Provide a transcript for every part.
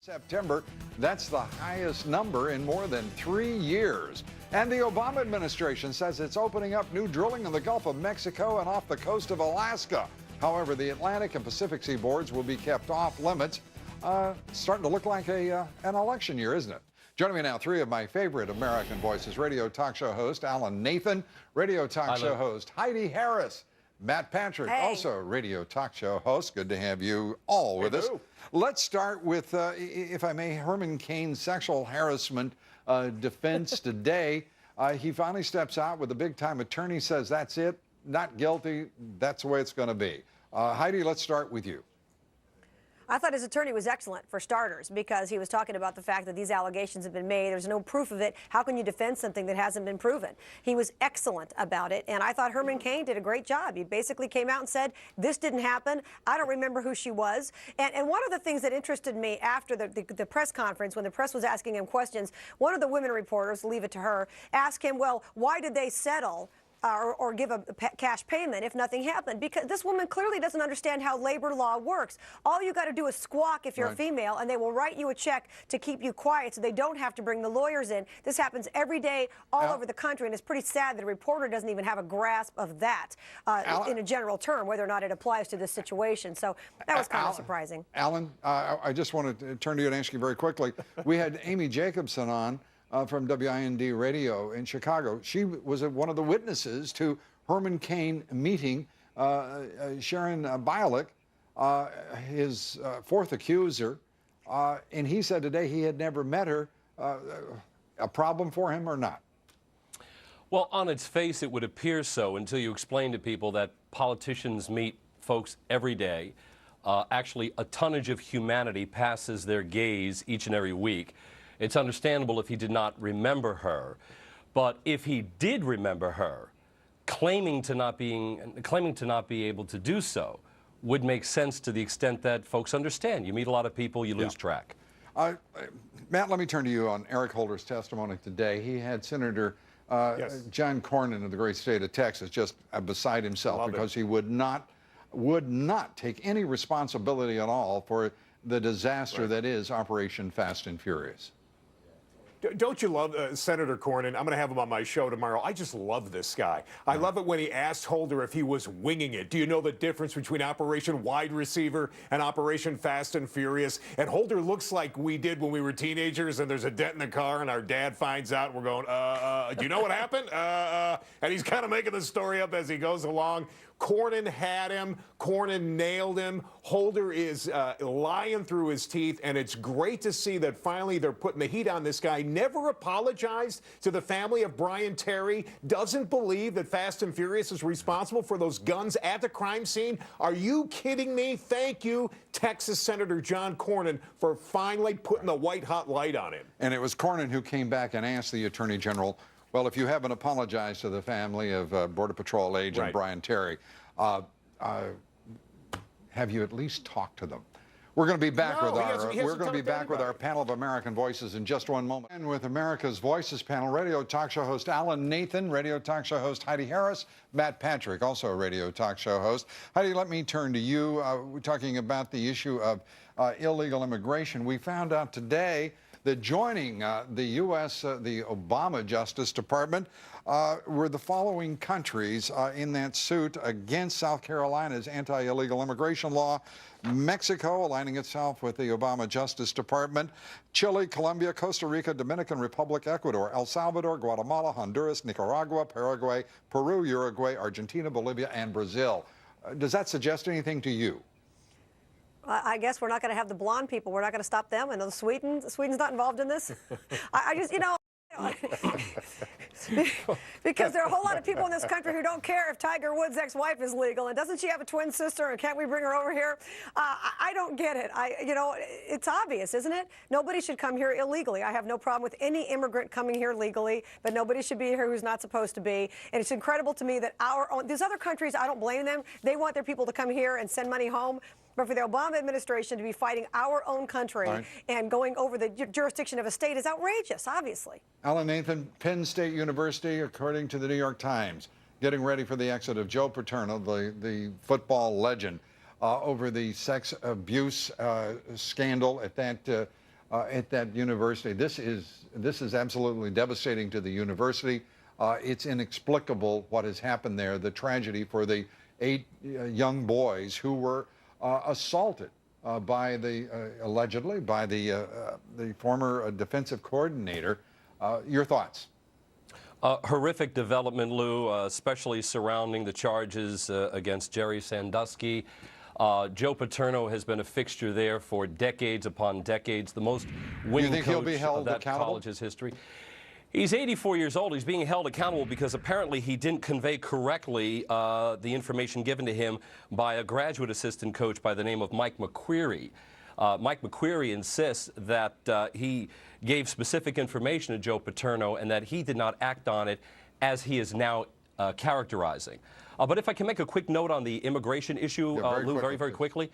September, that's the highest number in more than 3 years. And the Obama administration says it's opening up new drilling in the Gulf of Mexico and off the coast of Alaska. However, the Atlantic and Pacific seaboards will be kept off limits. Starting to look like an election year, isn't it? Joining me now, three of my favorite American voices: radio talk show host Alan Nathan, radio talk show host Heidi Harris, Matt Patrick, also radio talk show host. Good to have you all with us. Let's start with, if I may, Herman Cain's sexual harassment defense today. He finally steps out with a big-time attorney, says that's it, not guilty, that's the way it's going to be. Heidi, let's start with you. I thought his attorney was excellent, for starters, because he was talking about the fact that these allegations have been made. There's no proof of it. How can you defend something that hasn't been proven? He was excellent about it, and I thought Herman Cain did a great job. He basically came out and said, this didn't happen. I don't remember who she was. And one of the things that interested me after the press conference, when the press was asking him questions, one of the women reporters, leave it to her, asked him, well, why did they settle? Or give a cash payment if nothing happened, because this woman clearly doesn't understand how labor law works. All you got to do is squawk if you're a female, and they will write you a check to keep you quiet so they don't have to bring the lawyers in. This happens every day all over the country, and it's pretty sad that a reporter doesn't even have a grasp of that in a general term, whether or not it applies to this situation. So that was kind of surprising. Alan, I just want to turn to you and ask you very quickly. We had Amy Jacobson on from WIND Radio in Chicago. She was one of the witnesses to Herman Cain meeting Sharon Bialik, his fourth accuser, and he said today he had never met her. A problem for him or not? Well, on its face, it would appear so until you explain to people that politicians meet folks every day. Actually, a tonnage of humanity passes their gaze each and every week. It's understandable if he did not remember her, but if he did remember her, claiming to not be able to do so would make sense to the extent that folks understand. You meet a lot of people, you lose track. Matt, let me turn to you on Eric Holder's testimony today. He had Senator John Cornyn of the great state of Texas just beside himself because he would not take any responsibility at all for the disaster that is Operation Fast and Furious. Don't you love Senator Cornyn? I'm going to have him on my show tomorrow. I just love this guy. I love it when he asked Holder if he was winging it. Do you know the difference between Operation Wide Receiver and Operation Fast and Furious? And Holder looks like we did when we were teenagers and there's a dent in the car and our dad finds out and we're going, do you know what happened? And he's kind of making the story up as he goes along. Cornyn had him. Cornyn nailed him. Holder is lying through his teeth, and it's great to see that finally they're putting the heat on this guy. Never apologized to the family of Brian Terry. Doesn't believe that Fast and Furious is responsible for those guns at the crime scene. Are you kidding me? Thank you, Texas Senator John Cornyn, for finally putting the white-hot light on him. And it was Cornyn who came back and asked the Attorney General, well, if you haven't apologized to the family of Border Patrol agent Brian Terry, have you at least talked to them? We're going to be back with our panel of American Voices in just one moment. And with America's Voices panel, radio talk show host Alan Nathan, radio talk show host Heidi Harris, Matt Patrick, also a radio talk show host. Heidi, let me turn to you. We're talking about the issue of illegal immigration. We found out today that joining the U.S., the Obama Justice Department, were the following countries in that suit against South Carolina's anti-illegal immigration law: Mexico, aligning itself with the Obama Justice Department; Chile, Colombia, Costa Rica, Dominican Republic, Ecuador, El Salvador, Guatemala, Honduras, Nicaragua, Paraguay, Peru, Uruguay, Argentina, Bolivia, and Brazil. Does that suggest anything to you? I guess we're not going to have the blonde people. We're not going to stop them. And Sweden's not involved in this. I just, because there are a whole lot of people in this country who don't care if Tiger Woods' ex-wife is legal. And doesn't she have a twin sister? And can't we bring her over here? I don't get it. It's obvious, isn't it? Nobody should come here illegally. I have no problem with any immigrant coming here legally, but nobody should be here who's not supposed to be. And it's incredible to me that these other countries, I don't blame them. They want their people to come here and send money home. But for the Obama administration to be fighting our own country and going over the jurisdiction of a state is outrageous, obviously. Alan Nathan, Penn State University, according to the New York Times, getting ready for the exit of Joe Paterno, the football legend, over the sex abuse scandal at that at that university. This is absolutely devastating to the university. It's inexplicable what has happened there, the tragedy for the 8 young boys who were assaulted by allegedly by the former defensive coordinator. Your thoughts? Horrific development, Lou, especially surrounding the charges against Jerry Sandusky. Joe Paterno has been a fixture there for decades upon decades, the most winning coach of that college's history. He's 84 years old. He's being held accountable because apparently he didn't convey correctly the information given to him by a graduate assistant coach by the name of Mike McQueary. Mike McQueary insists that he gave specific information to Joe Paterno and that he did not act on it as he is now characterizing. But if I can make a quick note on the immigration issue, Lou, very quickly.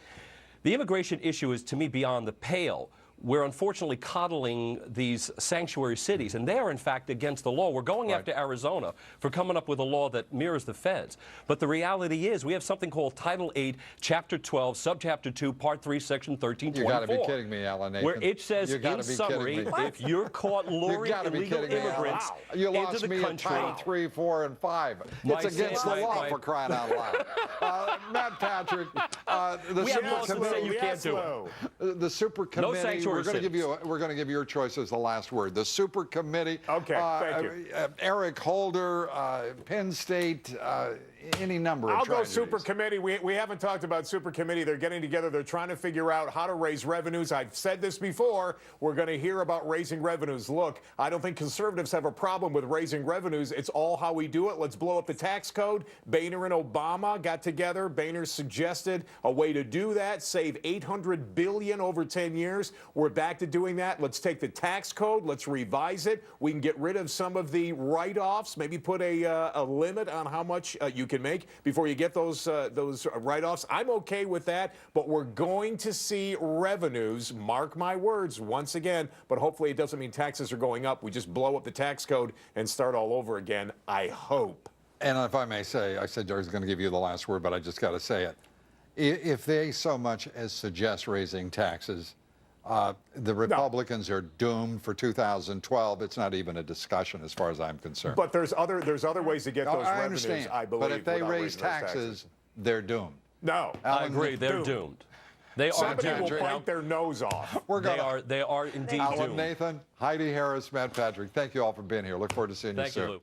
The immigration issue is, to me, beyond the pale. We're unfortunately coddling these sanctuary cities, and they are, in fact, against the law. We're going after Arizona for coming up with a law that mirrors the feds. But the reality is we have something called Title 8, Chapter 12, Subchapter 2, Part 3, Section 1324. You got to be kidding me, Alan Nathan. Where it says, in summary, if you're caught luring illegal immigrants you into lost the me country. Title 3, 4, and 5. It's against the law, for crying out loud. Matt Patrick, the super committee. You can't do it. The super committee. No, we're going to give you your choice as the last word. The super committee. Okay, thank you. Eric Holder, Penn State, any number of I'll tragedies. go super committee. We haven't talked about super committee. They're getting together. They're trying to figure out how to raise revenues. I've said this before. We're going to hear about raising revenues. Look, I don't think conservatives have a problem with raising revenues. It's all how we do it. Let's blow up the tax code. Boehner and Obama got together. Boehner suggested a way to do that, save $800 billion over 10 years. We're back to doing that. Let's take the tax code. Let's revise it. We can get rid of some of the write-offs, maybe put a limit on how much you can make before you get those write-offs. I'm okay with that, but we're going to see revenues, mark my words, once again, but hopefully it doesn't mean taxes are going up. We just blow up the tax code and start all over again, I hope. And if I may say, I said I was going to give you the last word, but I just got to say it. If they so much as suggest raising taxes, the Republicans are doomed for 2012. It's not even a discussion as far as I'm concerned. But there's other ways to get those I revenues, understand. I believe. But if they raise taxes, they're doomed. No. I agree. They're doomed. They are Somebody doomed. will bite their nose off. They are indeed Alan doomed. Nathan, Heidi Harris, Matt Patrick, thank you all for being here. Look forward to seeing you soon. Thank you, Lou.